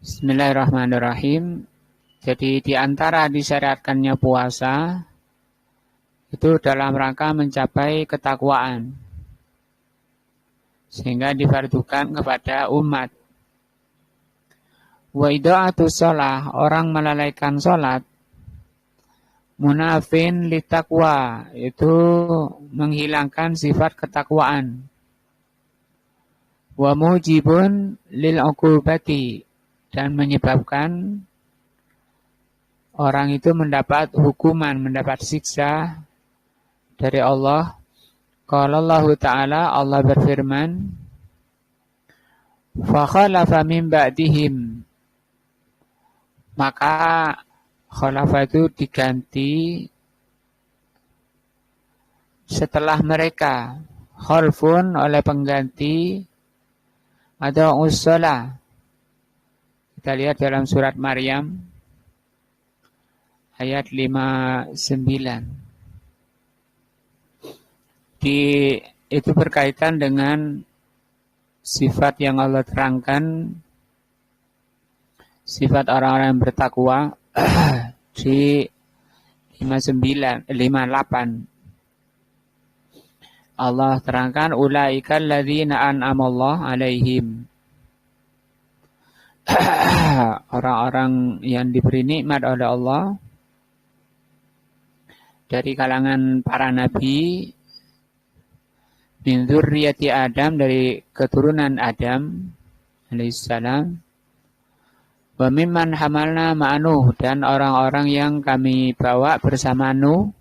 Bismillahirrahmanirrahim. Jadi di antara disyariatkannya puasa itu dalam rangka mencapai ketakwaan, sehingga difardukan kepada umat. Wa ida'atu shalah, orang melalaikan sholat, munafin litakwa, itu menghilangkan sifat ketakwaan. Wa mujibun lil uqubati, dan menyebabkan orang itu mendapat hukuman, mendapat siksa dari Allah. Qala Allah Ta'ala, Allah berfirman, fa khalafa min ba'dihim, maka khalafa itu diganti setelah mereka, khalfun oleh pengganti, atau ussalah. Kita lihat dalam surat Maryam ayat 59. Itu berkaitan dengan sifat yang Allah terangkan, sifat orang-orang yang bertakwa di 58. Allah terangkan, ulaikal ladzina an'amallahu alaihim. Orang-orang yang diberi nikmat oleh Allah dari kalangan para nabi, min dzurriyyati Adam, dari keturunan Adam alaihissalam, wa mimman hamalna ma'anuh, dan orang-orang yang kami bawa bersama Nuh,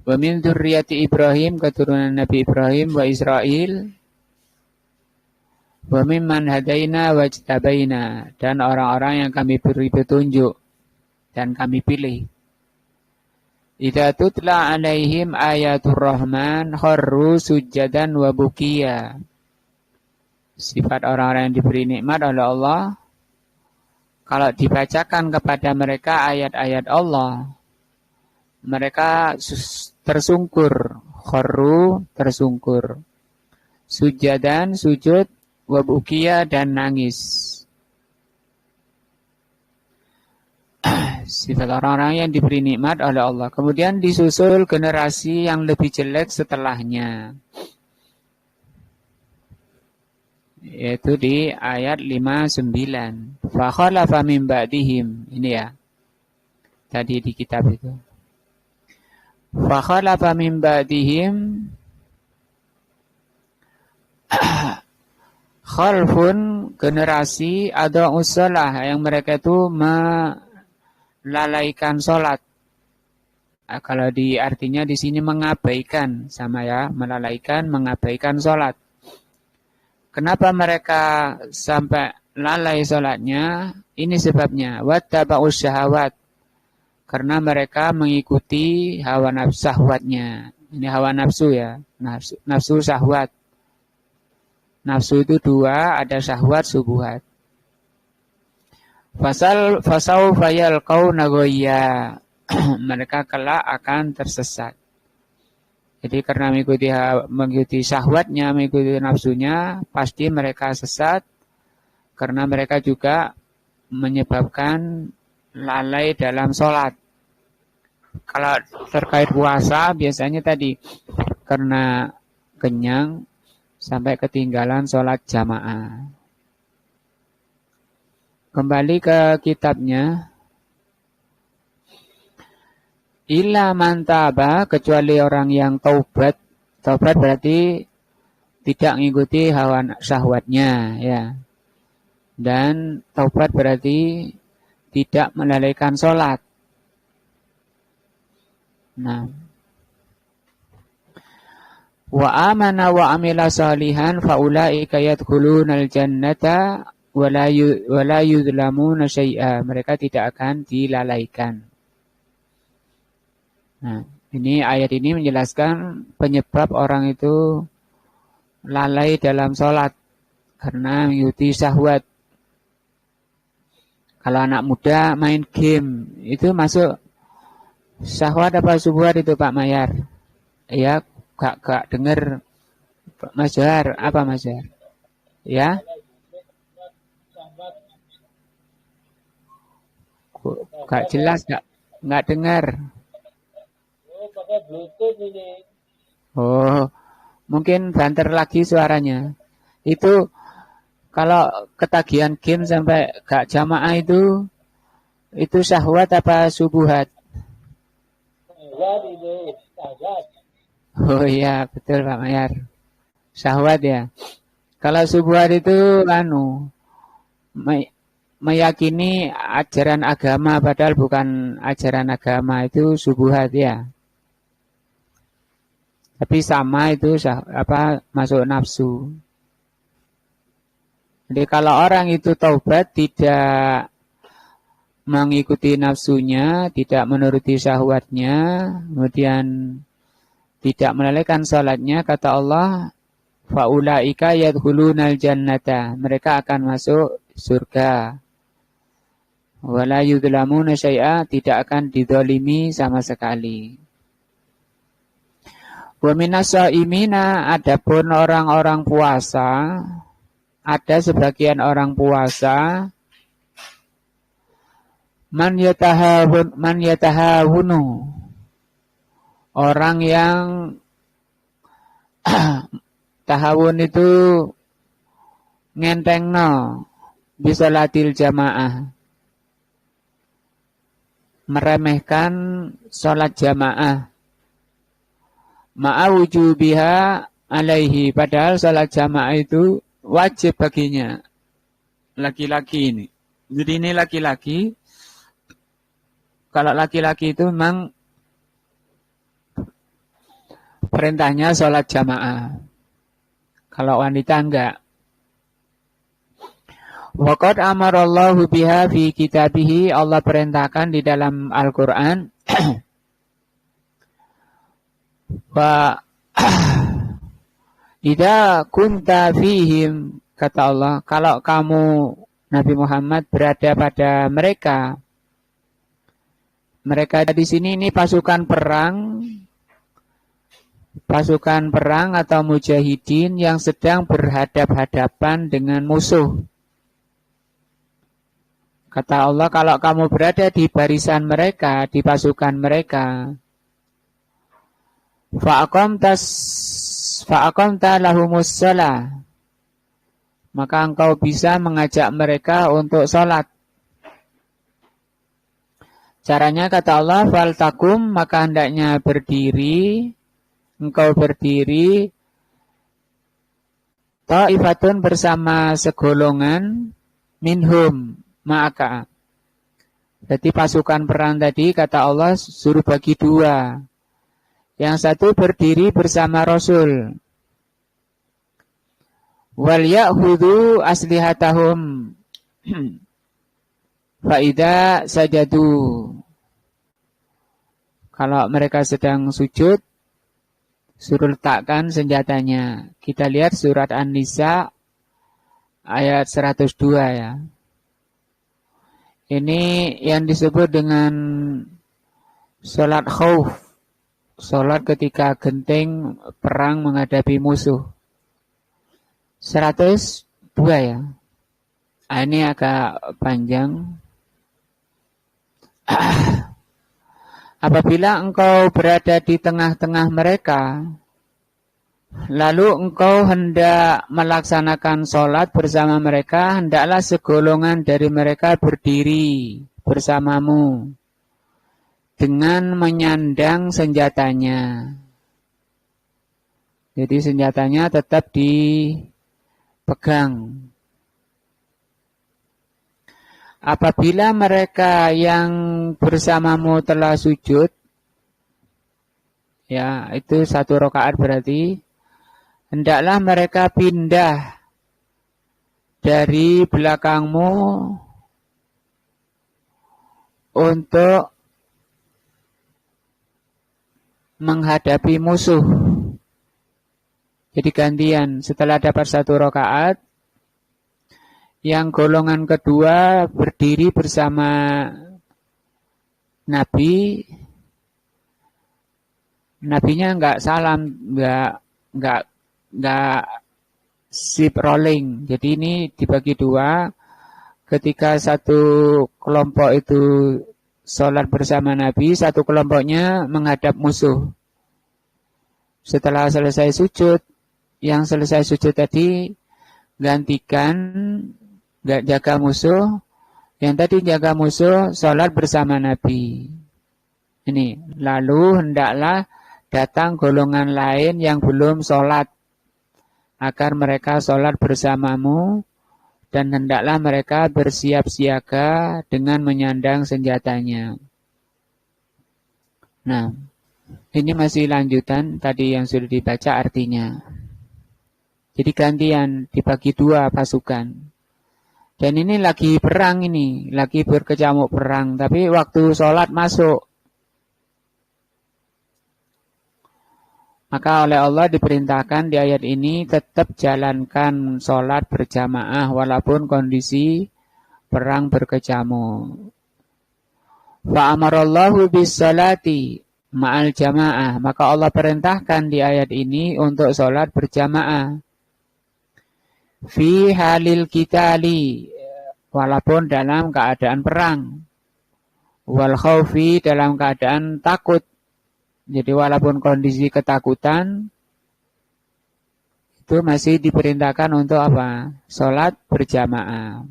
wa min dzurriyyati Ibrahim, keturunan Nabi Ibrahim, wa Israil, wa mimman hadaina wajtabaina, dan orang-orang yang kami beri petunjuk dan kami pilih. Idza tutla alaihim ayatul rahman kharru sujadan wa bukiya. Sifat orang-orang yang diberi nikmat oleh Allah, kalau dibacakan kepada mereka ayat-ayat Allah, mereka tersungkur, kharru, tersungkur, sujadan, sujud, wabukia, dan nangis. Sifat orang-orang yang diberi nikmat oleh Allah. Kemudian disusul generasi yang lebih jelek setelahnya, yaitu di ayat 59. Fa khalafa min ba'dihim. Ini ya, tadi di kitab itu. Fa khalafa min ba'dihim khalfun, generasi, ada usalah, yang mereka itu melalaikan sholat. Nah, kalau di artinya di sini mengabaikan, sama ya, melalaikan, mengabaikan sholat. Kenapa mereka sampai lalai sholatnya? Ini sebabnya, wattaba'us syahawat, karena mereka mengikuti hawa nafsu syahwatnya. Ini hawa nafsu ya, nafsu syahwat. Nafsu itu dua, ada syahwat, subuhat. Fasau fayal kau nagoya, mereka kelak akan tersesat. Jadi karena mengikuti syahwatnya, mengikuti nafsunya, pasti mereka sesat, karena mereka juga menyebabkan lalai dalam sholat. Kalau terkait puasa, biasanya tadi karena kenyang, sampai ketinggalan sholat jamaah. Kembali ke kitabnya. Illa man taba, kecuali orang yang taubat. Taubat berarti tidak mengikuti hawa syahwatnya, ya. Dan taubat berarti tidak melalaikan sholat. Nah, wa amana wa amila salihan faulaika yadkhulunal jannata wa la yudlamuna syai'a. Mereka tidak akan dilalaikan. Nah, ini ayat ini menjelaskan penyebab orang itu lalai dalam sholat karena mengikuti syahwat. Kalau anak muda main game, itu masuk syahwat apa syubhat itu Pak Mayar? Ya, Gak dengar Mas Johar, apa Mas Johar? Ya? Gak jelas, gak dengar. Oh, pakai Bluetooth ini. Oh, mungkin banter lagi suaranya. Itu kalau ketagihan game sampai gak jamaah itu syahwat apa subuhat? Syahwat itu, syahwat. Oh iya, betul Pak Mayar. Syahwat ya. Kalau subuhat itu meyakini ajaran agama padahal bukan ajaran agama, itu subuhat ya. Tapi sama itu masuk nafsu. Jadi kalau orang itu taubat tidak mengikuti nafsunya, tidak menuruti syahwatnya, kemudian tidak melalaikan salatnya, kata Allah, faulaika yadkhulunal jannata, mereka akan masuk surga. Wala yudlamuna syai'a, tidak akan didolimi sama sekali. Wa minas shaimina, adapun orang-orang puasa, ada sebagian orang puasa man yatahawunu, orang yang tahawun itu ngentengno bisolatil jamaah, meremehkan sholat jamaah, ma'awujubiha alaihi, padahal sholat jamaah itu wajib baginya, laki-laki ini. Jadi ini laki-laki. Kalau laki-laki itu memang perintahnya sholat jamaah. Kalau wanita enggak. Waqad amarallahu biha fi kitabihi, Allah perintahkan di dalam Al-Quran. Wa idza kunta fihim, kata Allah, kalau kamu Nabi Muhammad berada pada mereka. Mereka di sini ini pasukan perang atau mujahidin yang sedang berhadap-hadapan dengan musuh. Kata Allah, kalau kamu berada di barisan mereka, di pasukan mereka, fa'aqamta lahumus shalah, maka engkau bisa mengajak mereka untuk sholat. Caranya, kata Allah, faltakum, maka hendaknya engkau berdiri, ta'ifatun, bersama segolongan, minhum, ma'aka. Jadi pasukan perang tadi, kata Allah, suruh bagi dua. Yang satu berdiri bersama Rasul. Wal ya'khudhu aslihatahum fa'idha sajadu. Kalau mereka sedang sujud, suruh letakkan senjatanya. Kita lihat surat An-Nisa ayat 102 ya. Ini yang disebut dengan sholat khauf. Sholat ketika genting perang menghadapi musuh. 102 ya. Ini agak panjang. Apabila engkau berada di tengah-tengah mereka, lalu engkau hendak melaksanakan sholat bersama mereka, hendaklah segolongan dari mereka berdiri bersamamu dengan menyandang senjatanya. Jadi senjatanya tetap dipegang. Apabila mereka yang bersamamu telah sujud, ya itu 1 rakaat berarti, hendaklah mereka pindah dari belakangmu untuk menghadapi musuh. Jadi gantian, setelah dapat 1 rakaat, yang golongan kedua berdiri bersama Nabi. Nabinya enggak salam, enggak sip rolling. Jadi ini dibagi dua. ketika satu kelompok itu sholat bersama Nabi, satu kelompoknya menghadap musuh. Setelah selesai sujud, yang selesai sujud tadi gantikan jaga musuh, yang tadi jaga musuh sholat bersama Nabi. Ini, lalu hendaklah datang golongan lain yang belum sholat, agar mereka sholat bersamamu, dan hendaklah mereka bersiap siaga dengan menyandang senjatanya. Nah, ini masih lanjutan tadi yang sudah dibaca artinya. Jadi gantian, dibagi dua pasukan. Dan ini lagi perang ini, lagi berkecamuk perang, tapi waktu sholat masuk. Maka oleh Allah diperintahkan di ayat ini tetap jalankan sholat berjamaah walaupun kondisi perang berkecamuk. Fa'amarallahu bis-salati ma'al jamaah. Maka Allah perintahkan di ayat ini untuk sholat berjamaah. Fi halil qitali, walaupun dalam keadaan perang. Wal khaufi, dalam keadaan takut. Jadi walaupun kondisi ketakutan, itu masih diperintahkan untuk apa? Sholat berjamaah.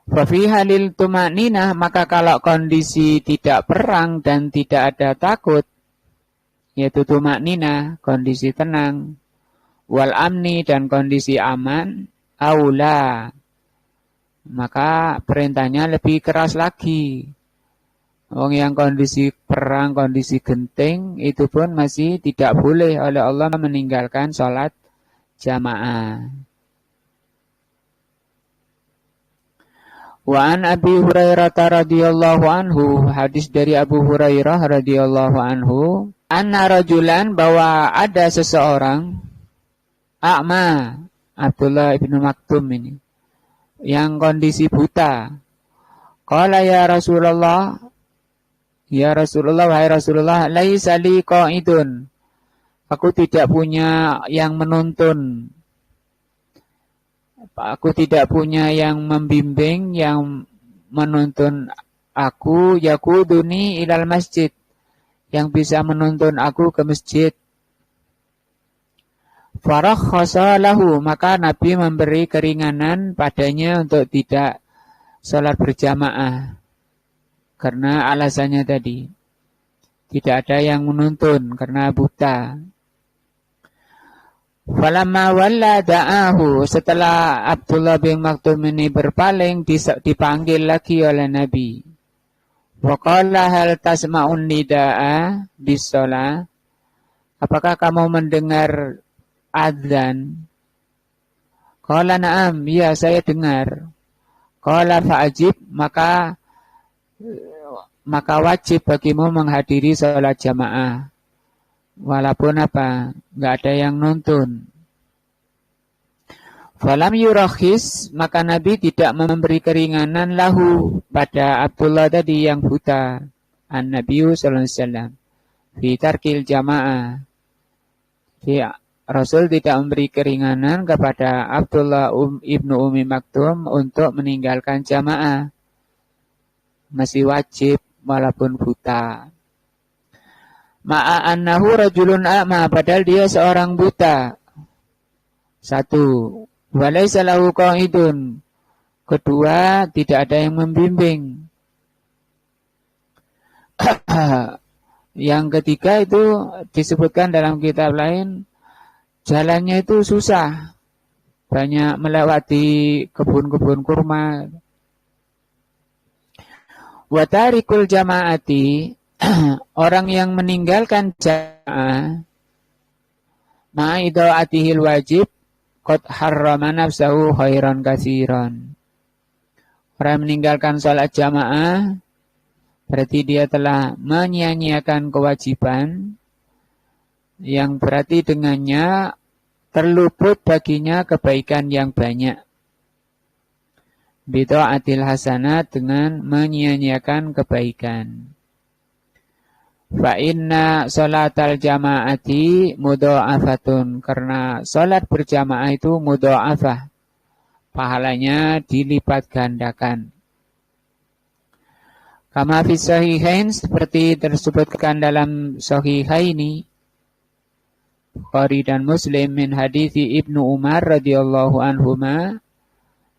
Fafi halil tumanina, maka kalau kondisi tidak perang dan tidak ada takut, yaitu tumanina, kondisi tenang, wal amni, dan kondisi aman, aula, maka perintahnya lebih keras lagi. Wong yang kondisi perang, kondisi genting, itu pun masih tidak boleh oleh Allah meninggalkan sholat jamaah. Wa an Abi Hurairah radhiyallahu anhu, hadis dari Abu Hurairah radhiyallahu anhu, anna rajulan, bahwa ada seseorang, a'ma, Abdullah ibnu Maktum ini, yang kondisi buta. Qala ya Rasulullah, ya Rasulullah, wahai Rasulullah, laisa li qa'idun, aku tidak punya yang menuntun, aku tidak punya yang membimbing, yang menuntun aku, yakuduni ilal masjid, yang bisa menuntun aku ke masjid. Farakhasa lahu, maka Nabi memberi keringanan padanya untuk tidak sholat berjamaah. Karena alasannya tadi, tidak ada yang menuntun karena buta. Falamma walla da'ahu, setelah Abdullah bin Maktum ini berpaling, dipanggil lagi oleh Nabi. Wa qala hal tasma'un nida'a bis-shalah, apakah kamu mendengar adzan? Qala na'am, ya saya dengar. Qala fa'ajib, maka wajib bagimu menghadiri sholat jamaah. Walaupun apa? Nggak ada yang nuntun. Falam yurakhis, maka Nabi tidak memberi keringanan lahu pada Abdullah tadi yang buta. An-Nabiyu sallallahu alaihi wasallam fi tarkil jamaah. Rasul tidak memberi keringanan kepada Abdullah ibnu Ummi Maktum untuk meninggalkan jamaah. Masih wajib walaupun buta. Ma'annahu rajulun a'ma, padahal dia seorang buta. Satu, walaysa lahu qa'idun. Kedua, tidak ada yang membimbing. Yang ketiga itu disebutkan dalam kitab lain, jalannya itu susah. Banyak melewati kebun-kebun kurma. Wa tarikul jama'ati, orang yang meninggalkan jamaah, ma'idha'atihil wajib, qad harrama nafsahu khairan katsiran. Orang yang meninggalkan salat jamaah, berarti dia telah menyia-nyiakan kewajiban, yang berarti dengannya terluput baginya kebaikan yang banyak. Bid'atil hasanat, dengan menyia-nyiakan kebaikan. Fa inna sholatal jama'ati mudha'afatun, karena sholat berjamaah itu mudha'afah, pahalanya dilipat gandakan. Kama fi sahihain, seperti tersebutkan dalam sahihaini Bukhari dan Muslim, min hadits Ibnu Umar radhiyallahu anhuma,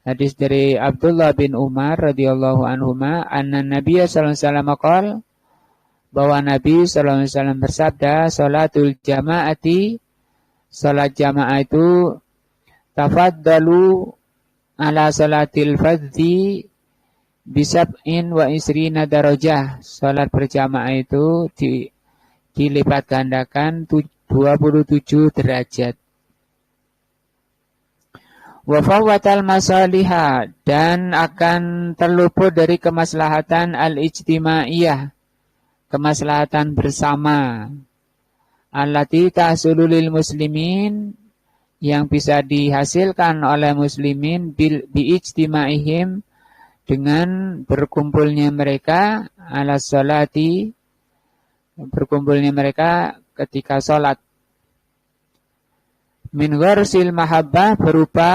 hadis dari Abdullah bin Umar radhiyallahu anhuma, anna Nabiy sallallahu alaihi wasallam qala, bahwa Nabi sallallahu alaihi wasallam bersabda, salatul jamaati, salat jamaah itu, tafaddalu ala salatil fardhi bisab'in wa isrina darajah. Salat berjamaah itu dilipat gandakan 27 derajat. Wa fawwatal masaliha, dan akan terluput dari kemaslahatan al-ijtimaiyah, kemaslahatan bersama, allati tahsulu lil muslimin, yang bisa dihasilkan oleh muslimin biijtimaihim, dengan berkumpulnya mereka, ala sholati, berkumpulnya mereka ketika sholat. Min gharsil mahabbah, berupa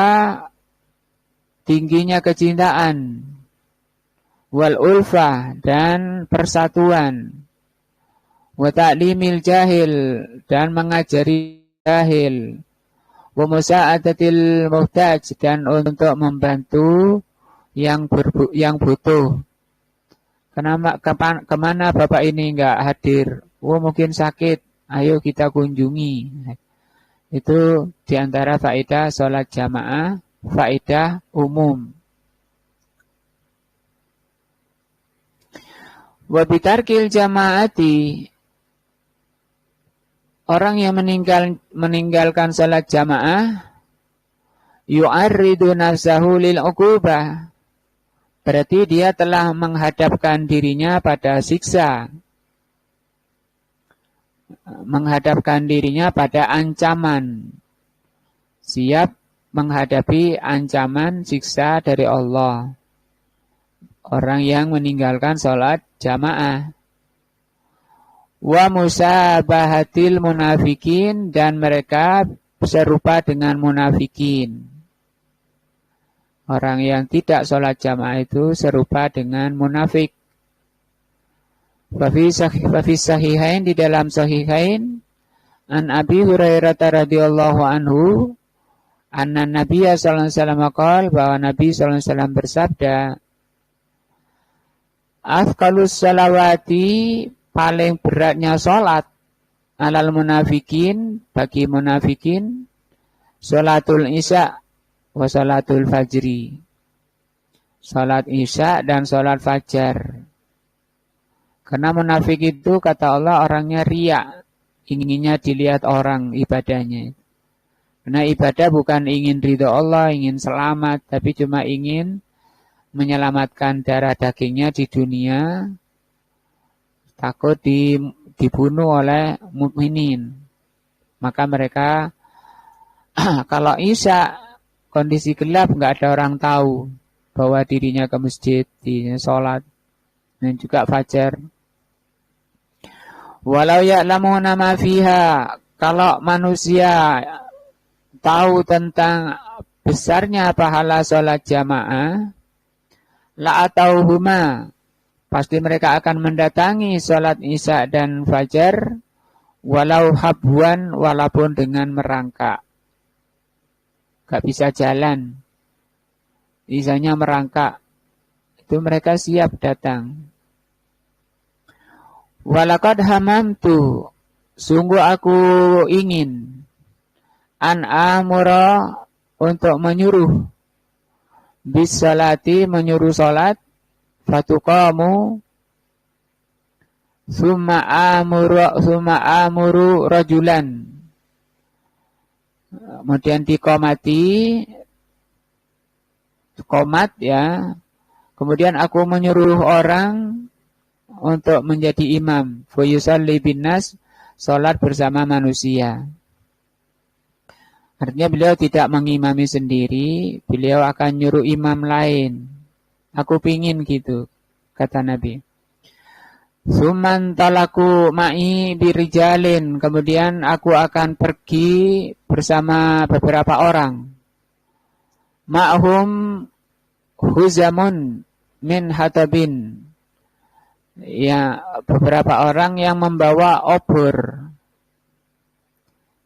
tingginya kecintaan, wal ulfah, dan persatuan, wa ta'limil jahil, dan mengajari jahil, wa musa'adatil muhtaj, dan untuk membantu yang butuh. Kemana bapak ini enggak hadir? Oh, mungkin sakit, ayo kita kunjungi. Itu diantara faedah sholat jamaah, faedah umum. Wa bitarkil jamaati, orang yang meninggalkan sholat jamaah, yu'arridu nafsahu lil uqubah, berarti dia telah menghadapkan dirinya pada siksa, menghadapkan dirinya pada ancaman, siap menghadapi ancaman siksa dari Allah. Orang yang meninggalkan sholat jamaah. Wa musabahatil munafikin, dan mereka serupa dengan munafikin. Orang yang tidak sholat jamaah itu serupa dengan munafik. Fafi sahihain, di dalam sahihain, an Abi Hurairah radhiyallahu anhu, anna Nabiy sallallahu alaihi wasallam qala, bahwa Nabi sallallahu alaihi wasallam bersabda, afqalus salawati, paling beratnya sholat, alal munafikin, bagi munafikin, sholatul isya wa sholatul fajri, sholat isya dan sholat fajar. Karena munafik itu, kata Allah, orangnya riya, inginnya dilihat orang ibadahnya. Karena ibadah bukan ingin ridho Allah, ingin selamat, tapi cuma ingin menyelamatkan darah dagingnya di dunia, takut dibunuh oleh mukminin. Maka mereka kalau isya kondisi gelap, nggak ada orang tahu bahwa dirinya ke masjid, dirinya sholat, dan juga fajar. Walau ya'lamuna ma fiha, kalau manusia tahu tentang besarnya pahala sholat jamaah, la'atauhuma, pasti mereka akan mendatangi sholat isya dan fajar, walau habwan, walaupun dengan merangkak. Gak bisa jalan, isanya merangkak, itu mereka siap datang. Walaqad hamamtu, sungguh aku ingin, an amura, untuk menyuruh, bis salati, menyuruh salat, fatuqamu, summa amuru rajulan, kemudian diqomati, qomat ya, kemudian aku menyuruh orang untuk menjadi imam, fa yusalli binnas, salat bersama manusia. Artinya beliau tidak mengimami sendiri, beliau akan nyuruh imam lain. Aku pingin gitu, kata Nabi. Suman talaku ma'i birijalin, kemudian aku akan pergi bersama beberapa orang. ma'hum huzamun min hatabin. Ya, beberapa orang yang membawa obor.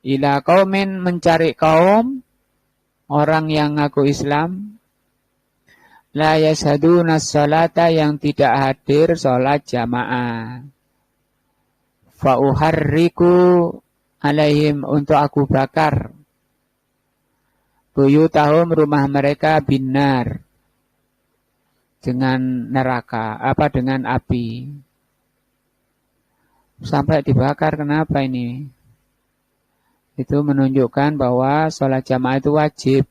Ila qaumin, mencari kaum orang yang ngaku Islam. La yashaduna sholata, yang tidak hadir sholat jamaah. Fa uharriku alaihim, untuk aku bakar buyutahum, rumah mereka, binar, dengan neraka, dengan api. Sampai dibakar, kenapa ini? Itu menunjukkan bahwa sholat jamaah itu wajib.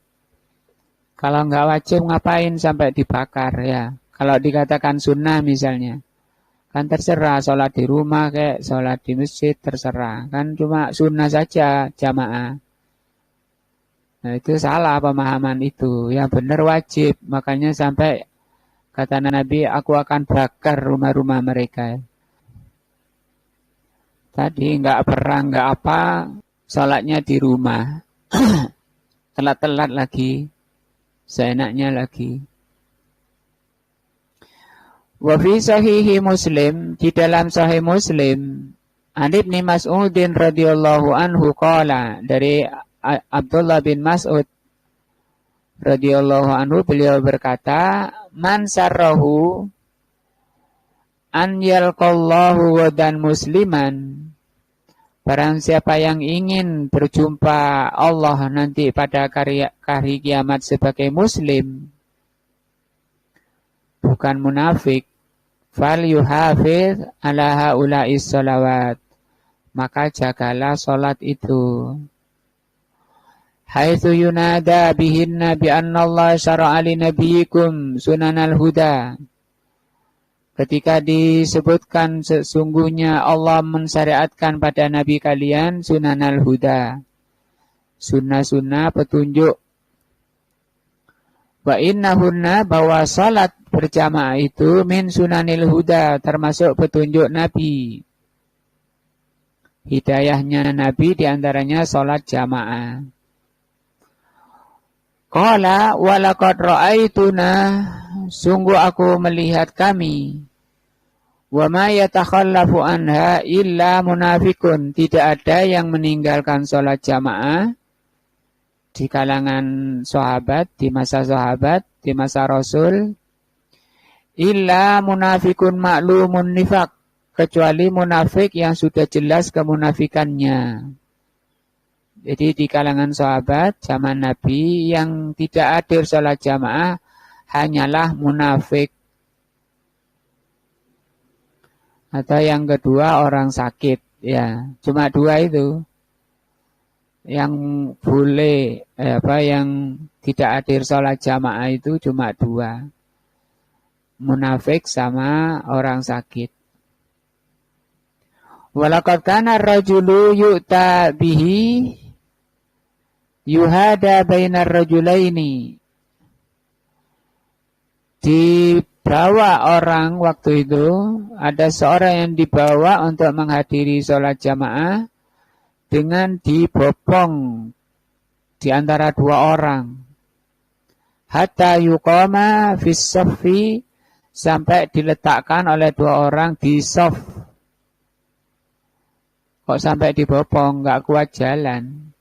Kalau nggak wajib, ngapain sampai dibakar ya? Kalau dikatakan sunnah misalnya, kan terserah, sholat di rumah kayak sholat di masjid terserah. Kan cuma sunnah saja jamaah. Nah, itu salah pemahaman itu. Yang benar wajib. Makanya sampai kata Nabi, aku akan bakar rumah-rumah mereka. Tadi nggak perang, nggak apa, sholatnya di rumah. Telat-telat lagi, seenaknya lagi. Wa fi sahihi Muslim, di dalam sahih Muslim, an Ibnu Mas'udin radhiyallahu anhu qala, dari Abdullah bin Mas'ud radhiyallahu anhu, beliau berkata, man sarrahu an yalqallahu wadan musliman, barang siapa yang ingin berjumpa Allah nanti pada hari kiamat sebagai muslim, bukan munafik, fal yuhafiz ala haula'is sholawat, maka jagalah salat itu. Haitsu yunada bihinna bi anna Allah syara'a li nabiyikum sunanal huda. Ketika disebutkan sesungguhnya Allah mensyariatkan pada nabi kalian sunanal huda, sunnah-sunnah petunjuk. Wa innahunna, bahwa salat berjamaah itu min sunanil huda, termasuk petunjuk nabi. Hidayahnya nabi diantaranya salat jamaah. Qala walaqad ra'aituna, sungguh aku melihat kami, wa ma yatakhallafu anha illa munafikun, tidak ada yang meninggalkan sholat jamaah di kalangan sahabat, di masa sahabat, di masa Rasul, illa munafikun ma'lumun nifaq, kecuali munafik yang sudah jelas kemunafikannya. Jadi di kalangan sahabat zaman Nabi yang tidak hadir sholat jamaah hanyalah munafik. Atau yang kedua orang sakit, ya, cuma dua itu. Yang boleh yang tidak hadir sholat jamaah itu cuma dua. Munafik sama orang sakit. Walaqad kana ar-rajulu yu'ta bihi yuhada bainar rajulaini. Dibawa orang waktu itu, ada seorang yang dibawa untuk menghadiri sholat jamaah dengan dibopong di antara dua orang. Hatta yuqama fis saffi, sampai diletakkan oleh dua orang di shaf. Kok sampai dibopong, nggak kuat jalan.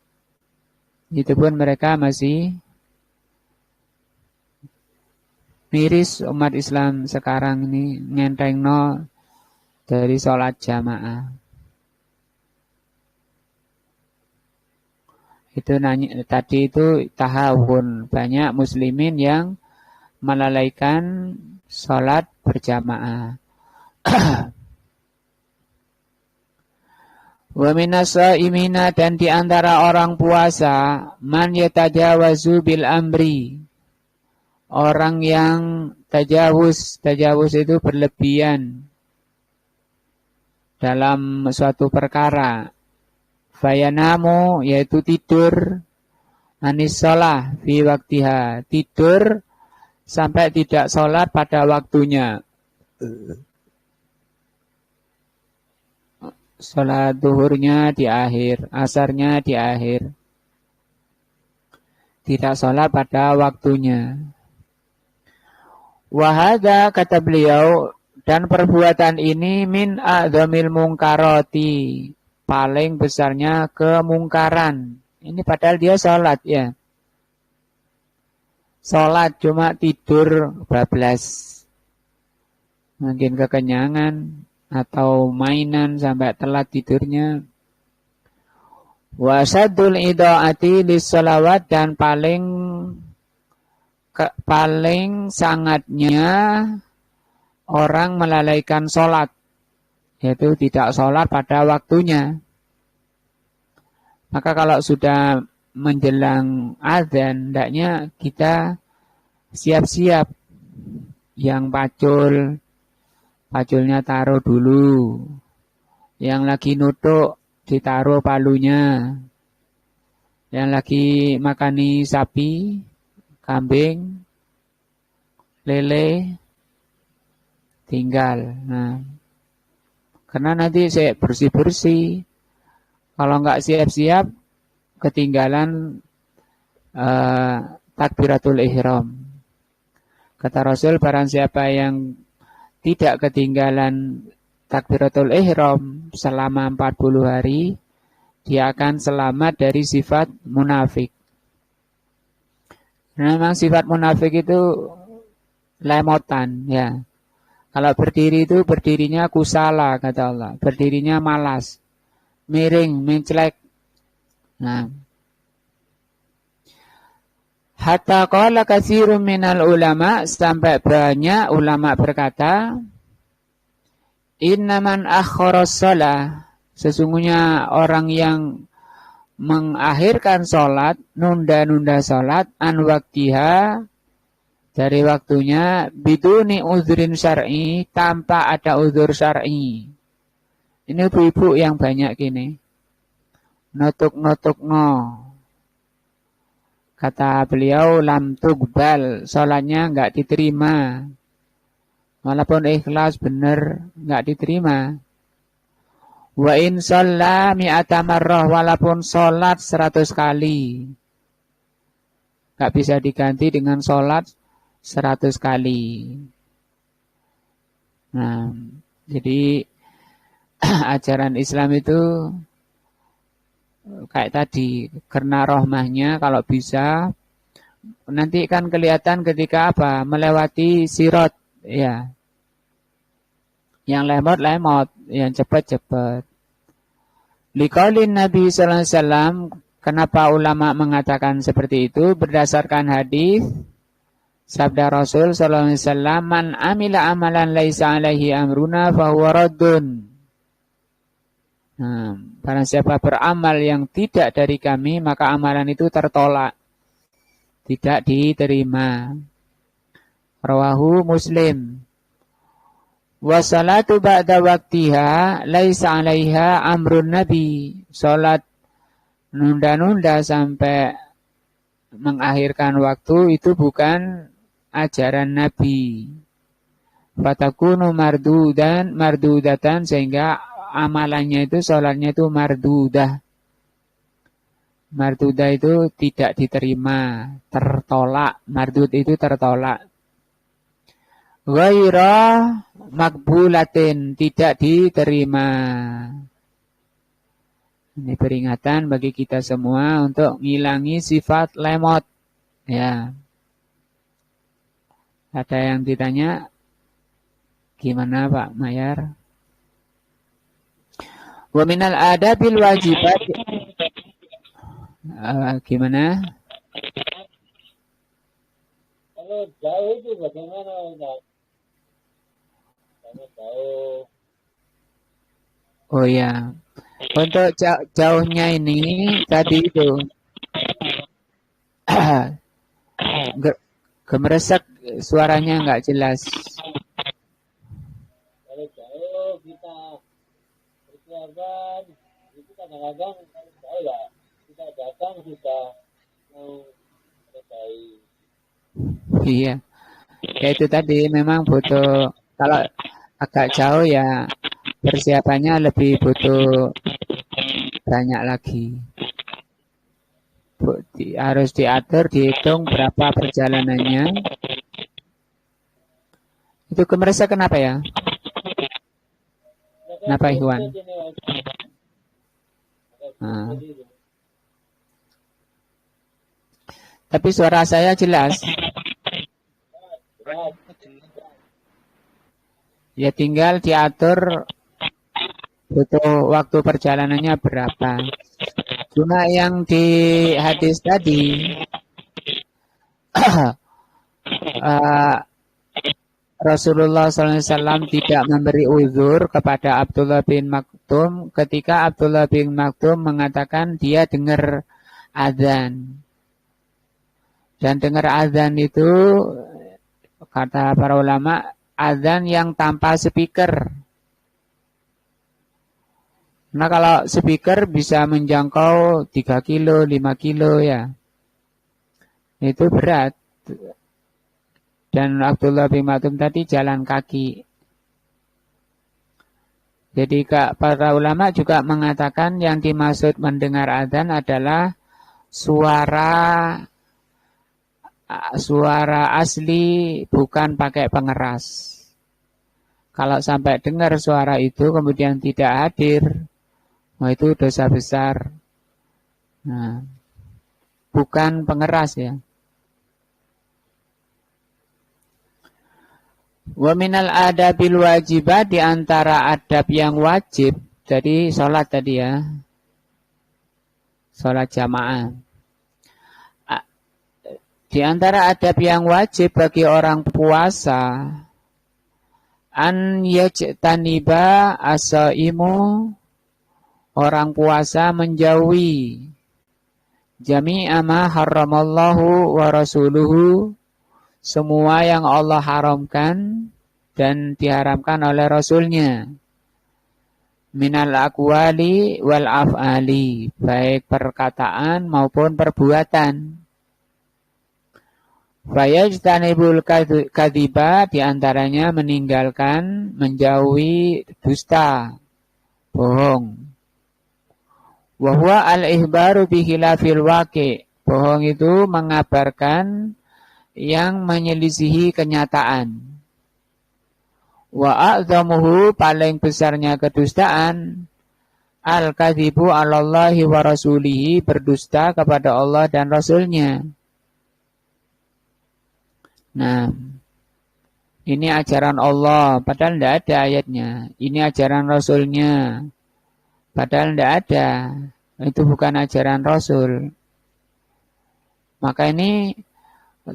Itu pun mereka masih miris. Umat Islam sekarang ini ngentengno dari sholat jamaah. Itu tadi itu tahawun, banyak muslimin yang melalaikan sholat berjamaah. Wa minasa'imina, dan di antara orang puasa, man yatajawazu bil amri, orang yang tajawuz itu berlebihan dalam suatu perkara. Fayanamu, yaitu tidur, anis sholah fi waktiha, tidur sampai tidak sholat pada waktunya. Sholat duhurnya di akhir, asarnya di akhir. tidak sholat pada waktunya. Wahada, kata beliau, dan perbuatan ini min a'dzamil mungkarati, paling besarnya kemungkaran. Ini padahal dia sholat ya. Sholat cuma tidur bablas. Mungkin kekenyangan atau mainan sampai telat tidurnya. Wasadul idaati lis-shalawat, dan paling sangatnya orang melalaikan sholat, yaitu tidak sholat pada waktunya. Maka kalau sudah menjelang azan, hendaknya kita siap-siap. Yang paculnya taruh dulu. Yang lagi nutuk, ditaruh palunya. Yang lagi makani sapi, kambing, lele, tinggal. Nah, karena nanti saya bersih-bersih. Kalau nggak siap-siap, ketinggalan takbiratul ihram. Kata Rasul, barang siapa yang tidak ketinggalan takbiratul ihram selama 40 hari, dia akan selamat dari sifat munafik. Nah, memang sifat munafik itu lemotan, ya. Kalau berdiri itu berdirinya kusala, kata Allah. Berdirinya malas, miring, mencelek. Nah, hatta qala katsirun minal ulama, sampai banyak ulama berkata, innaman akhkhara shalah, sesungguhnya orang yang mengakhirkan sholat, nunda-nunda sholat, an waktiha, dari waktunya, biduni uzrin syar'i, tanpa ada uzur syar'i. Ini ibu-ibu yang banyak gini. Notuk-notuk no. Kata beliau, lam tuqbal, sholatnya enggak diterima. Walaupun ikhlas benar, enggak diterima. Wa in shalla mi'ata marrah, walaupun sholat 100 kali. Enggak bisa diganti dengan sholat 100 kali. Nah, jadi ajaran Islam itu kayak tadi, karena rahmahnya kalau bisa nanti kan kelihatan ketika apa? Melewati sirat, ya. Yang lemot-lemot, yang cepat-cepat. Liqaulin Nabi sallallahu alaihi wasallam, kenapa ulama mengatakan seperti itu? Berdasarkan hadis sabda Rasul sallallahu alaihi wasallam, man amila amalan laisa alaihi amruna fahuwa raddun. Nah, barang siapa beramal yang tidak dari kami, maka amalan itu tertolak, tidak diterima. Rawahu Muslim. Wassalatu ba'da waktiha laisa 'alaiha amrun nabi. Salat nunda-nunda sampai mengakhirkan waktu itu bukan ajaran Nabi. Fatakunu mardudatan, sehingga amalannya itu, sholatnya itu mardudah. Mardudah itu tidak diterima, tertolak. Mardud itu tertolak. Ghaira makbulatin, tidak diterima. Ini peringatan bagi kita semua untuk ngilangi sifat lemot. Ya. Ada yang ditanya, gimana Pak Mayar? Wa minal adabil wajibat, gimana? Kalau jauh itu bagaimana Ustaz? Kalau jauh. Oh ya, untuk jauhnya ini tadi itu gemeresek, suaranya nggak jelas. Kalau jauh kita persiapan, itu kadang-kadang jauh ya, kita datang sudah mau selesai. Iya, ya itu tadi memang butuh, kalau agak jauh ya persiapannya lebih butuh banyak lagi. harus diatur, dihitung berapa perjalanannya. Itu kemerasa kenapa ya? Kenapa Ikhwan? Nah. Tapi suara saya jelas. Ya tinggal diatur butuh waktu perjalanannya berapa. Cuma yang di hadis tadi Rasulullah SAW tidak memberi uzur kepada Abdullah bin Maktum ketika Abdullah bin Maktum mengatakan dia dengar azan. Dan dengar azan itu kata para ulama azan yang tanpa speaker. Nah kalau speaker bisa menjangkau 3 kilo, 5 kilo ya. Itu berat. Dan Abdullah bin Maktum tadi jalan kaki. Jadi para ulama juga mengatakan yang dimaksud mendengar azan adalah suara asli bukan pakai pengeras. Kalau sampai dengar suara itu kemudian tidak hadir, itu dosa besar. Nah, bukan pengeras ya. Wa minal adabil wajibat, di antara adab yang wajib, jadi sholat tadi ya, sholat jamaah. Di antara adab yang wajib bagi orang puasa, an yajtaniba asaimu, orang puasa menjauhi jami'a ma harramallahu wa rasuluhu, semua yang Allah haramkan dan diharamkan oleh Rasulnya, minal aqwali wal af'ali, baik perkataan maupun perbuatan. Fayajtanibul kadziba, diantaranya meninggalkan, menjauhi dusta, bohong. Wahwa al-ihbaru bihilafil waqi', bohong itu mengabarkan yang menyelisihi kenyataan. Wa a'zamuhu, paling besarnya kedustaan, al-kadzibu 'alallahi wa rasulihi, berdusta kepada Allah dan Rasulnya. Nah, ini ajaran Allah, padahal tidak ada ayatnya. Ini ajaran Rasulnya, padahal tidak ada. Itu bukan ajaran Rasul. Maka ini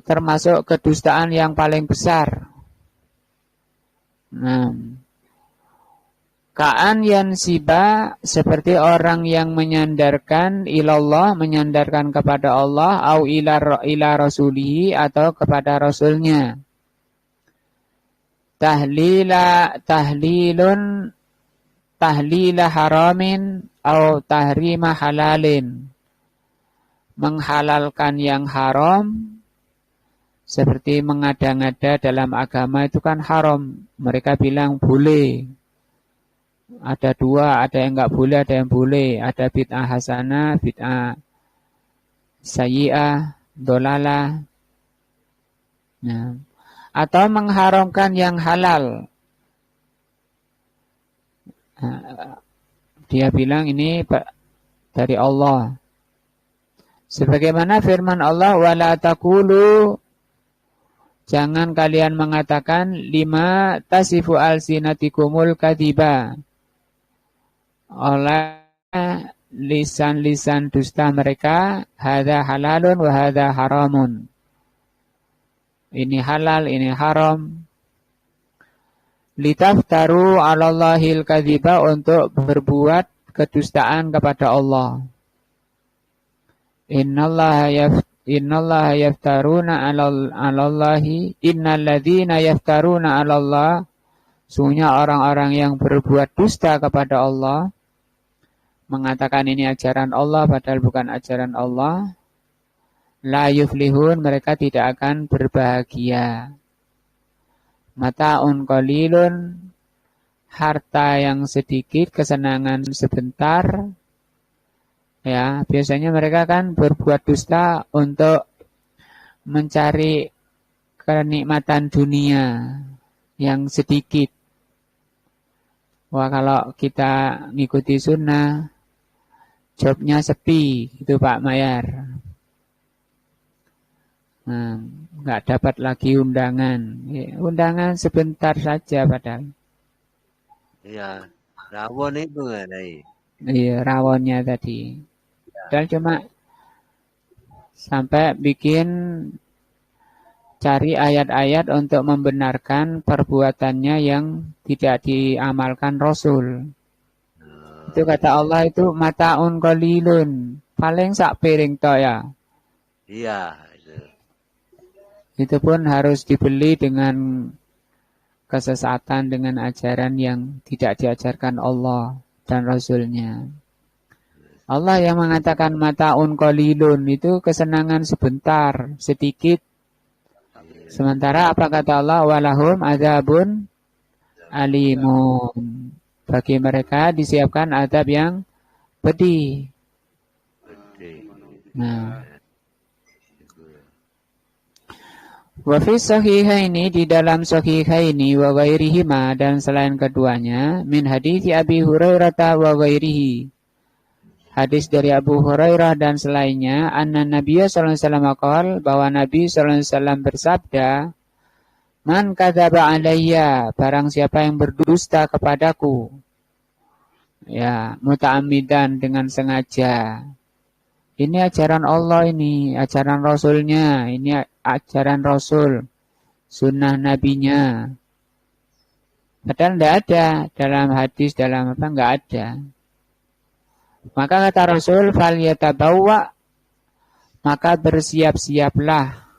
termasuk kedustaan yang paling besar. Nah, ka'an yansiba, seperti orang yang menyandarkan ilallah, menyandarkan kepada Allah, au ila rasulihi, atau kepada Rasulnya. Tahlila haramin au tahrima halalin, menghalalkan yang haram, seperti mengada-ngada dalam agama itu kan haram. Mereka bilang boleh. Ada dua, ada yang enggak boleh, ada yang boleh. Ada bid'ah hasanah, bid'ah sayyi'ah, dolalah. Nah, atau mengharamkan yang halal. Nah, dia bilang ini dari Allah. Sebagaimana firman Allah, wala taqulu, jangan kalian mengatakan lima tasifu alsinatikumul kadziba, oleh lisan-lisan dusta mereka, hadza halalun wa hadza haramun. Ini halal, ini haram. Litaftaru 'alallahil kadziba, untuk berbuat kedustaan kepada Allah. Innallaha yaftaruna 'alallahi, innalladzina yaftaruna 'alallah, sungguhnya orang-orang yang berbuat dusta kepada Allah, mengatakan ini ajaran Allah padahal bukan ajaran Allah, la yuflihun, mereka tidak akan berbahagia. Mata'un qalilun, harta yang sedikit, kesenangan sebentar, Ya, biasanya mereka kan berbuat dusta untuk mencari kenikmatan dunia yang sedikit. Wah, kalau kita ngikuti sunnah, jobnya sepi, gitu Pak Mayar. Nah, nggak dapat lagi undangan. Ya, undangan sebentar saja padahal. Iya, rawon itu kan, Iya, rawonnya tadi. Padahal cuma sampai bikin cari ayat-ayat untuk membenarkan perbuatannya yang tidak diamalkan Rasul. Itu kata Allah itu mataun qalilun. Paling sak piring toh ya. Iya, itu. Itu pun harus dibeli dengan kesesatan, dengan ajaran yang tidak diajarkan Allah dan Rasulnya. Allah yang mengatakan mataun qalilun itu kesenangan sebentar, sedikit. Sementara apa kata Allah? Walahum adzabun alimun. Bagi mereka disiapkan azab yang pedih. Nah, wa fi sahihaini di dalam sahihaini wa ghairihima dan selain keduanya min hadits Abi Hurairah wa ghairihi. Hadis dari Abu Hurairah dan selainnya, anna Nabiya sallallahu alaihi wasallam qaal, bahwa Nabi sallallahu alaihi wasallam bersabda, man kadzaba alayya, barang siapa yang berdusta kepadaku, ya, muta'ammidan dengan sengaja. Ini ajaran Allah, ini ajaran Rasulnya, ini ajaran Rasul, sunnah nabinya. Padahal tidak ada dalam hadis, dalam apa, enggak ada. Maka kata Rasul, fal yatabawwa, maka bersiap-siaplah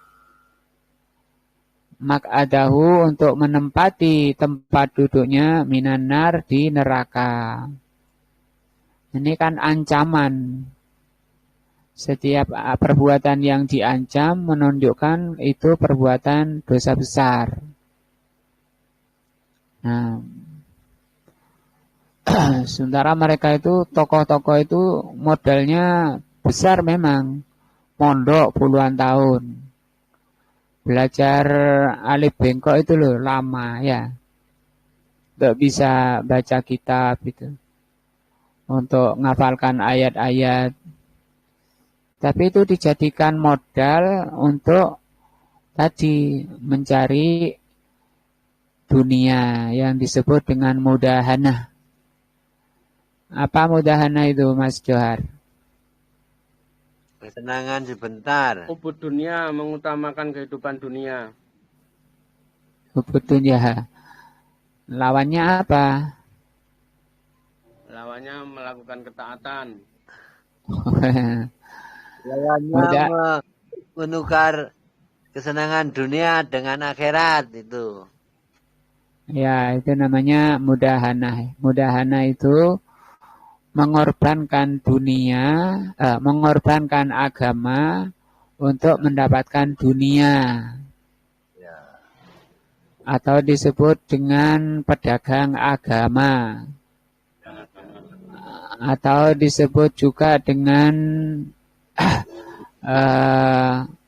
mak'adahu untuk menempati tempat duduknya minanar di neraka. Ini kan ancaman. Setiap perbuatan yang diancam menunjukkan itu perbuatan dosa besar. Nah, sementara mereka itu, tokoh-tokoh itu modalnya besar memang. Mondok puluhan tahun. Belajar alif bengkok itu loh, lama ya. Untuk bisa baca kitab itu. Untuk ngafalkan ayat-ayat. Tapi itu dijadikan modal untuk tadi mencari dunia yang disebut dengan mudahanah. Apa mudahana itu, Mas Johar? Kesenangan sebentar. Ubud dunia, mengutamakan kehidupan dunia. Ubud dunia. Lawannya apa? Lawannya melakukan ketaatan. Lawannya menukar kesenangan dunia dengan akhirat itu. Ya, itu namanya mudahana. Mudahana itu mengorbankan dunia, mengorbankan agama untuk mendapatkan dunia. Atau disebut dengan pedagang agama. Atau disebut juga dengan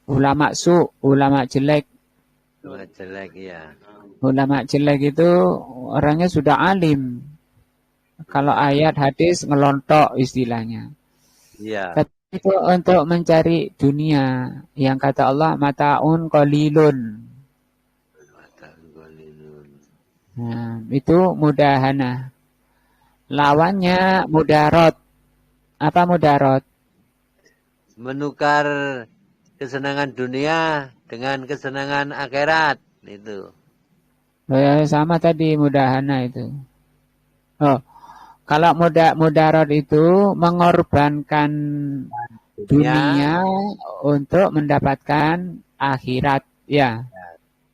ulama ulama jelek. Ulama jelek, ya. Ulama jelek itu orangnya sudah alim. Kalau ayat hadis ngelontok istilahnya. Iya. Tapi itu untuk mencari dunia yang kata Allah mataun qalilun. Nah, itu mudahana. Lawannya mudarat. Apa mudarat? Menukar kesenangan dunia dengan kesenangan akhirat itu. Ya, sama tadi mudahana itu. Oh, kalau mudarat itu mengorbankan dunia untuk mendapatkan akhirat, ya.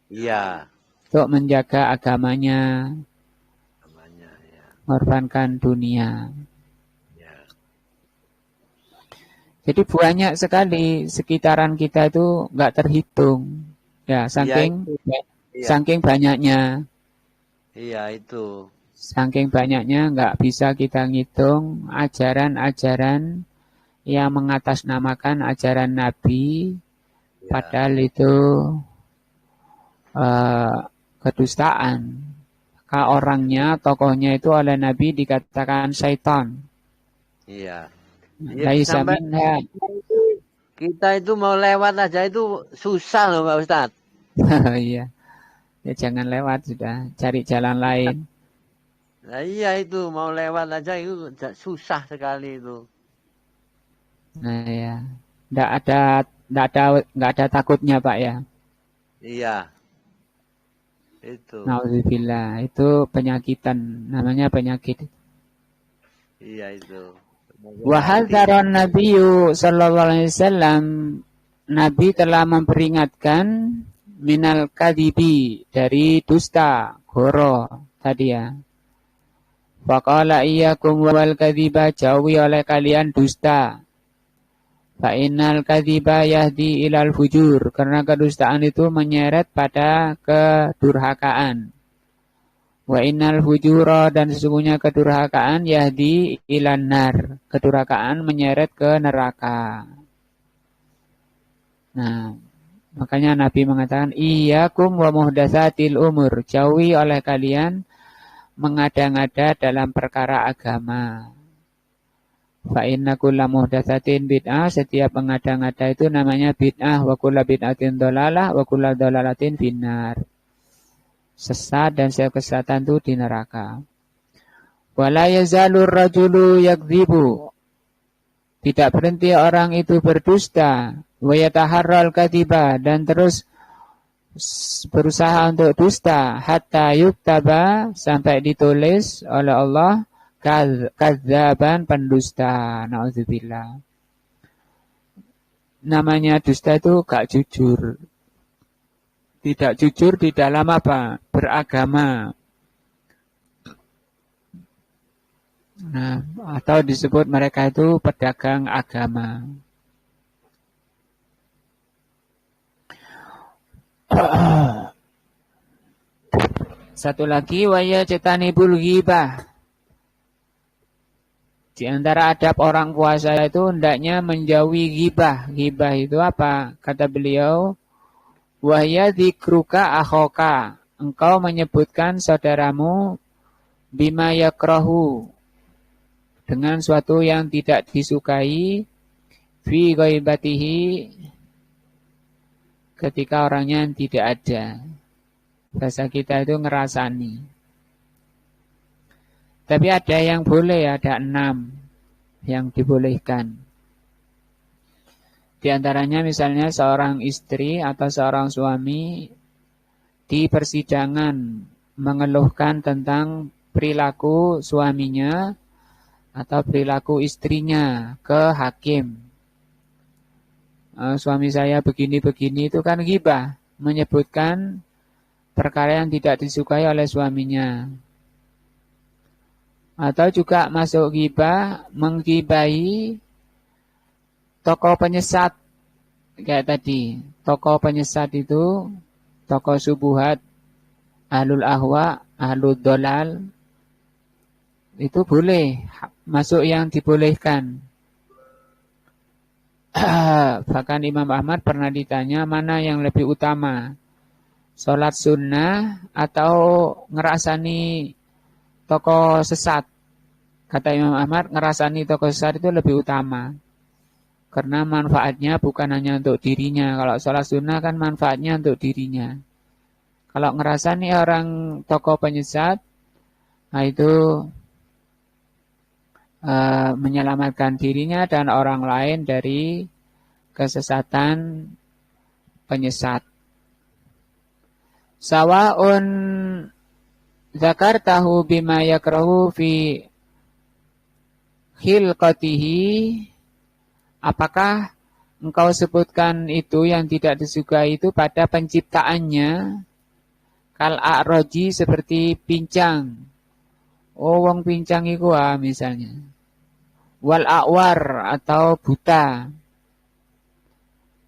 Iya. Untuk menjaga agamanya, ya. mengorbankan dunia. Ya. Jadi banyak sekali sekitaran kita itu nggak terhitung, ya, saking banyaknya. Iya itu. Saking banyaknya nggak bisa kita ngitung ajaran-ajaran yang mengatasnamakan ajaran Nabi, Ya. padahal itu kedustaan. Maka orangnya, tokohnya itu oleh Nabi dikatakan syaitan. Iya. Ya, Laisa sampai minha. kita itu mau lewat aja itu susah loh Pak Ustadz. Iya. Ya jangan lewat sudah, cari jalan lain. Nah, iya itu mau lewat aja itu susah sekali itu. Nah ya, nggak ada takutnya Pak ya. Iya. Itu. Nauzubillah, itu penyakitan, namanya penyakit. Iya itu. Wa hadzara Nabiyyu sallallahu alaihi wasallam, Nabi telah memperingatkan minal kadibi, dari dusta, goro tadi ya. Faqala iyyakum wal kadiba, jauhi oleh kalian dusta. Fa innal kadhiba yahdi ilal fujur, karena kedustaan itu menyeret pada kedurhakaan. Wa innal fujura, dan sesungguhnya kedurhakaan yahdi ilan nar, kedurhakaan menyeret ke neraka. Nah, makanya Nabi mengatakan iyyakum wa muhdatsatil umur, jauhi oleh kalian mengada-ngada dalam perkara agama. Fa inna kulla muhdatsatin bid'ah, setiap mengada-ngada itu namanya bid'ah, wa kulla bid'atin dhalalah, wa kulla dhalalatin finnar. Sesat dan setiap kesesatan itu di neraka. Wala yazalur rajulu yakdzibu, tidak berhenti orang itu berdusta, wa yataharral kadziba, dan terus berusaha untuk dusta, hatta yuktaba, sampai ditulis oleh Allah kadzaban, pendusta. Nauzubillah. Namanya dusta itu gak jujur. Tidak jujur di dalam apa? Beragama. Nah, atau disebut mereka itu pedagang agama. Satu lagi, waya cetanibul ghibah. Di antara adab orang puasa itu hendaknya menjauhi ghibah. Ghibah itu apa? Kata beliau, wahya dzikruka akhoka, engkau menyebutkan saudaramu bima yakrahu, dengan suatu yang tidak disukai, fi ghaibatihi, ketika orangnya tidak ada. Bahasa kita itu ngerasani. Tapi ada yang boleh, ada 6 yang dibolehkan. Di antaranya misalnya seorang istri atau seorang suami di persidangan mengeluhkan tentang perilaku suaminya atau perilaku istrinya ke hakim. Suami saya begini-begini, itu kan ghibah, menyebutkan perkara yang tidak disukai oleh suaminya. Atau juga masuk ghibah, menggibahi tokoh penyesat. Kayak tadi, tokoh penyesat itu, tokoh subuhat, ahlul ahwa, ahlul dolal, itu boleh, masuk yang dibolehkan. Bahkan Imam Ahmad pernah ditanya mana yang lebih utama, sholat sunnah atau ngerasani tokoh sesat. Kata Imam Ahmad, ngerasani tokoh sesat itu lebih utama. Karena manfaatnya bukan hanya untuk dirinya. Kalau sholat sunnah kan manfaatnya untuk dirinya. Kalau ngerasani orang tokoh penyesat, nah itu menyelamatkan dirinya dan orang lain dari kesesatan penyesat. Sawa'un zakartahu bima yakrahu fi khilqatihi, apakah engkau sebutkan itu yang tidak disukai itu pada penciptaannya, kal a'roji, seperti pincang. Oh, wong pincang iku misalnya. Wal a'war, atau buta.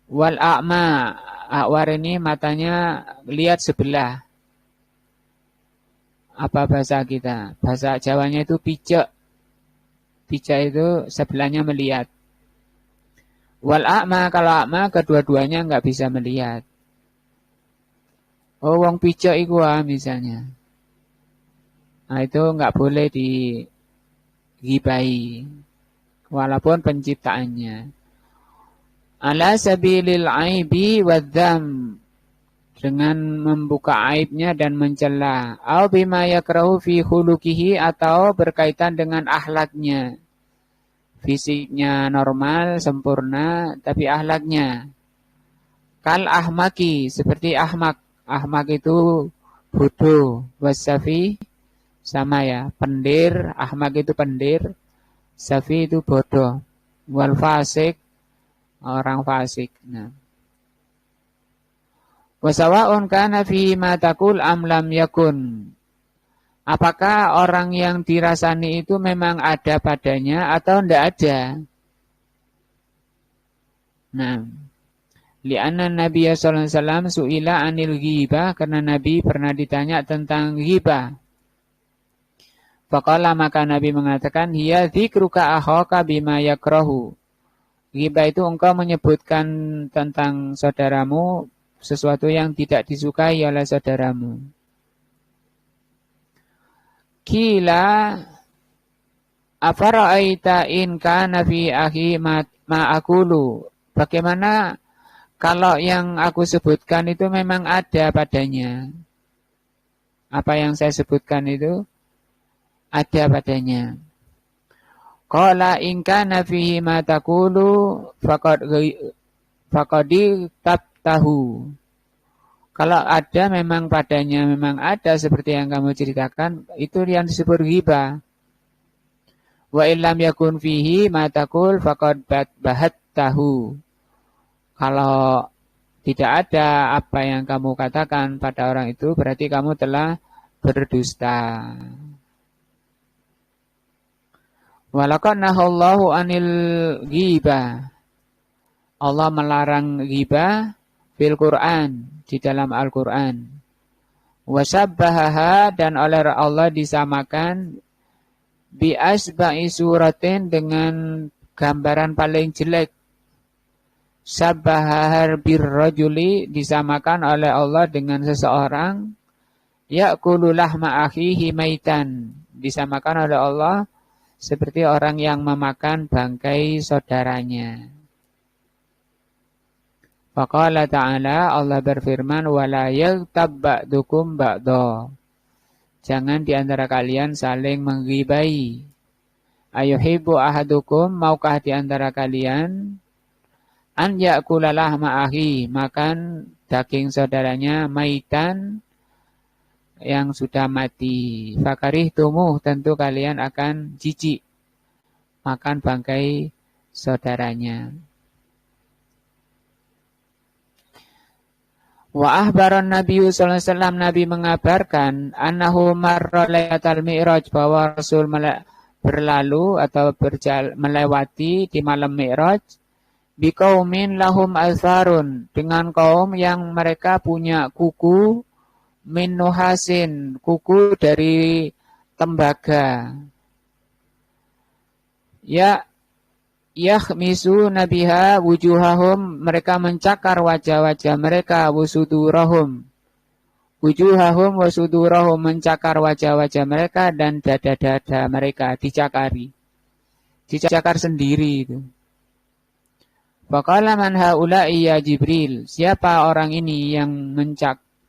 Wal a'ma, a'war ini matanya lihat sebelah. Apa bahasa kita? Bahasa Jawanya itu picek. Picek itu sebelahnya melihat. Wal a'ma, kalau a'ma kedua-duanya nggak bisa melihat. Oh, wong picok iku misalnya. Nah, itu nggak boleh digibai. Walaupun penciptaannya. Ala sabilil aibi wadzam, dengan membuka aibnya dan mencela. Au bima yakrahu fi khuluqihi, atau berkaitan dengan akhlaknya. Fisiknya normal, sempurna, tapi akhlaknya. Kal ahmaki, seperti ahmak. Ahmak itu bodoh. Wasafi, sama ya. Pendir, ahmak itu pendir. Safi itu bodoh. Wal fasik, orang fasik. Nah. Wasawa'un kana fi ma taqul am lam yakun. Apakah orang yang dirasani itu memang ada padanya atau tidak ada? Nah, li'anna Nabi sallallahu alaihi wasallam su'ila anil ghibah, karena Nabi pernah ditanya tentang ghibah. Faqala, maka Nabi mengatakan, hiya dzikruka akhaka bima yakrahu. Ghibah itu engkau menyebutkan tentang saudaramu sesuatu yang tidak disukai oleh saudaramu. Kila afara'aita in kana fi akhi ma aqulu. Bagaimana kalau yang aku sebutkan itu memang ada padanya? Apa yang saya sebutkan itu ada padanya. Qala in kana fihi ma taqulu faqad tabtahu. Kalau ada memang padanya, memang ada seperti yang kamu ceritakan, itu yang disebut ghibah. Wa illam yakun fihi ma taqul faqad bahattahu. Kalau tidak ada apa yang kamu katakan pada orang itu, berarti kamu telah berdusta. Walaqad nahallahu anil ghibah. Allah melarang ghibah fil Quran, di dalam Al-Quran. Wasabbahaha, dan oleh Allah disamakan bi asba'i suratin, dengan gambaran paling jelek. Sabbahahar birrajuli, disamakan oleh Allah dengan seseorang. Ya'kulu lahma akhihi maitan, disamakan oleh Allah seperti orang yang memakan bangkai saudaranya. Faqala ta'ala, Allah berfirman, wala yaghtab ba'dukum ba'dha. Jangan di antara kalian saling menggibai. Ayuhibbu ahadukum, maukah di antara kalian an ya'kula lahma akhi, makan daging saudaranya, maitan, yang sudah mati. Fakarihtumuh, tentu kalian akan jijik makan bangkai saudaranya. Wa ahbaran Nabi sallallahu alaihi wasallam, Nabi mengabarkan annahu marra lailatal mi'raj, bahwa Rasul berlalu atau melewati di malam Mi'raj biqaumin lahum azfarun, dengan kaum yang mereka punya kuku min nuhasin, kuku dari tembaga. Ya yakhmisu nabiha wujuhahum, mereka mencakar wajah-wajah mereka, wusudurahum, wujuhahum wasudurahum, mencakar wajah-wajah mereka dan dada-dada mereka dicakari. Dicakar sendiri itu. Faqala man haula'i ya Jibril, siapa orang ini yang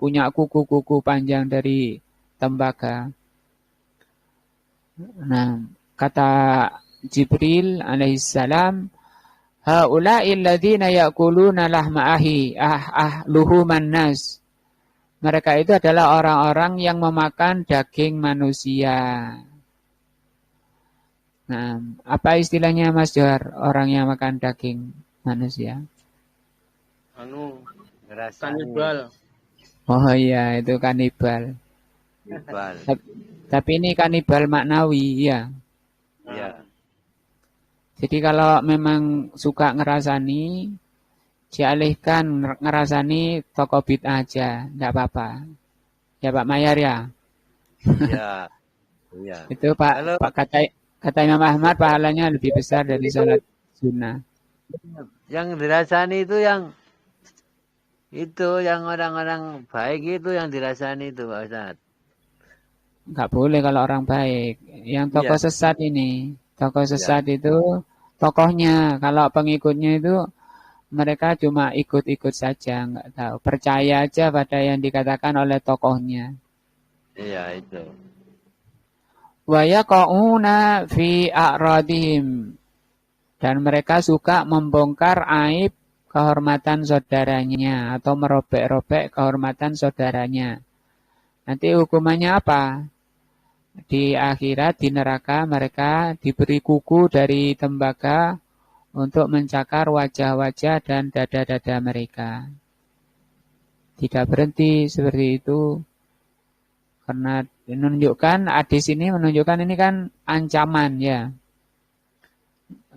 punya kuku-kuku panjang dari tembaga? Nah, kata Jibril alaihissalam, haula'il ladzina ya'kuluna lahma luhuman nas. Mereka itu adalah orang-orang yang memakan daging manusia. Nah, apa istilahnya Mas Johar, orang yang makan daging manusia? Kanibal. Oh iya, itu kanibal. Tapi ini kanibal maknawi, ya. Iya. Jadi kalau memang suka ngerasani, dialihkan ngerasani toko bid'ah aja, enggak apa-apa. Ya Pak Mayar ya. Iya. Iya. Itu Pak kata Imam Ahmad pahalanya lebih besar dari sholat sunnah. Yang dirasani itu yang orang-orang baik itu yang dirasani itu Pak Ustaz. Nggak boleh kalau orang baik. Yang Iya, tokoh sesat ini, tokoh iya. sesat itu tokohnya. Kalau pengikutnya itu mereka cuma ikut-ikut saja, nggak tahu. Percaya aja pada yang dikatakan oleh tokohnya. Iya itu. Wa yaqauna fi a'radihim. Dan mereka suka membongkar aib kehormatan saudaranya atau merobek-robek kehormatan saudaranya. Nanti hukumannya apa? Di akhirat, di neraka, mereka diberi kuku dari tembaga untuk mencakar wajah-wajah dan dada-dada mereka. Tidak berhenti seperti itu. Karena menunjukkan, hadis ini menunjukkan ini kan ancaman ya.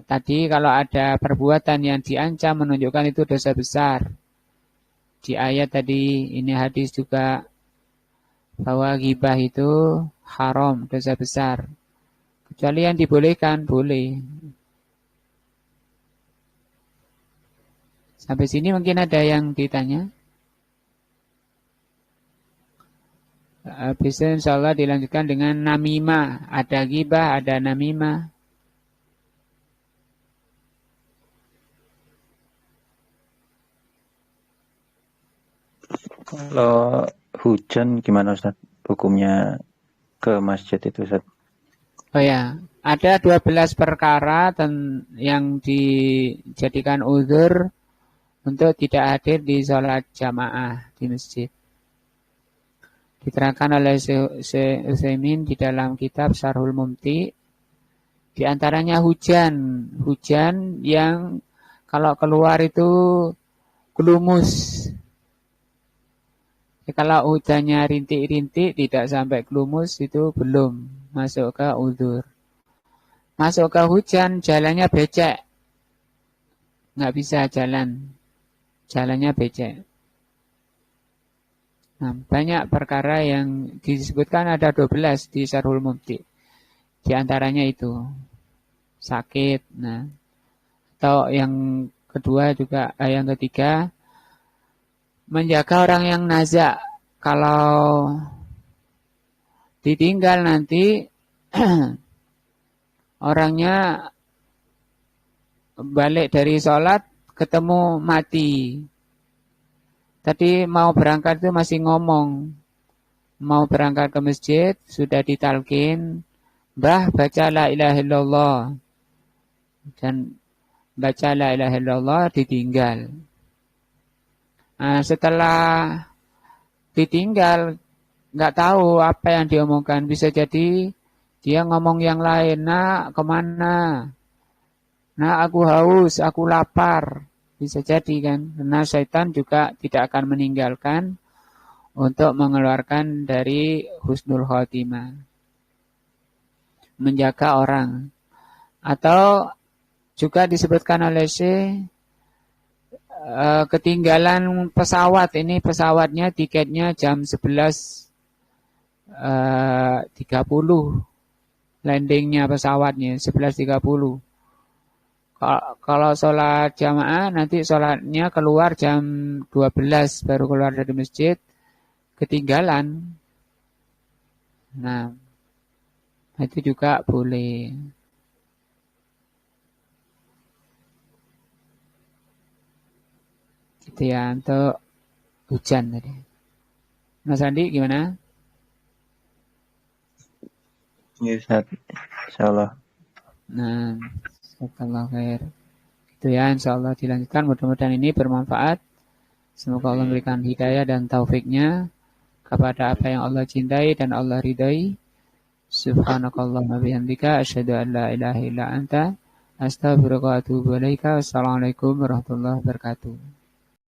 Tadi kalau ada perbuatan yang diancam menunjukkan itu dosa besar. Di ayat tadi ini hadis juga bahwa ghibah itu haram, dosa besar. Kecuali yang dibolehkan, boleh. Sampai sini mungkin ada yang ditanya. Habis itu insya Allah dilanjutkan dengan namimah. Ada ghibah, ada namimah. Kalau hujan gimana Ustaz? Hukumnya ke masjid itu Ustaz? Oh ya, ada 12 perkara yang dijadikan uzur untuk tidak hadir di sholat jamaah di masjid. Diterangkan oleh Syekh Utsaimin di dalam kitab Syarhul Mumti. Di antaranya hujan. Hujan yang kalau keluar itu gelumus. Kalau hujannya rintik-rintik tidak sampai gelumus itu belum masuk ke uzur. Masuk ke hujan jalannya becek. Nggak bisa jalan. Jalannya becek. Nah, banyak perkara yang disebutkan ada 12 di Syarhul Mumti. Di antaranya itu sakit. Nah, atau yang kedua juga yang ketiga menjaga orang yang nazak. Kalau ditinggal nanti orangnya balik dari sholat ketemu mati. Tadi mau berangkat itu masih ngomong. Mau berangkat ke masjid, sudah ditalkin. Mbah baca la ilaha illallah. Dan baca la ilaha illallah ditinggal. Nah, setelah ditinggal, nggak tahu apa yang diomongkan. Bisa jadi dia ngomong yang lain. Nak, kemana? Nah, aku haus, aku lapar. Bisa jadi kan. Karena syaitan juga tidak akan meninggalkan untuk mengeluarkan dari husnul khotimah. Menjaga orang. Atau juga disebutkan oleh Syekh ketinggalan pesawat. Ini pesawatnya tiketnya jam 11.30. Landingnya pesawatnya 11.30. Kalau sholat jamaah nanti sholatnya keluar jam 12 baru keluar dari masjid, ketinggalan. Nah, itu juga boleh. Gitu ya, untuk hujan tadi. Mas Andi gimana? Iya Ustaz, insyaallah. Nah, setelah khair. Itu ya, insya Allah dilanjutkan. Mudah-mudahan ini bermanfaat. Semoga Allah memberikan hidayah dan taufiknya kepada apa yang Allah cintai dan Allah ridai. Subhanakallahumma bihamdika asyhadu an la ilaha illa anta astaghfiruka wa atubu ilaika. Wassalamualaikum warahmatullahi wabarakatuh.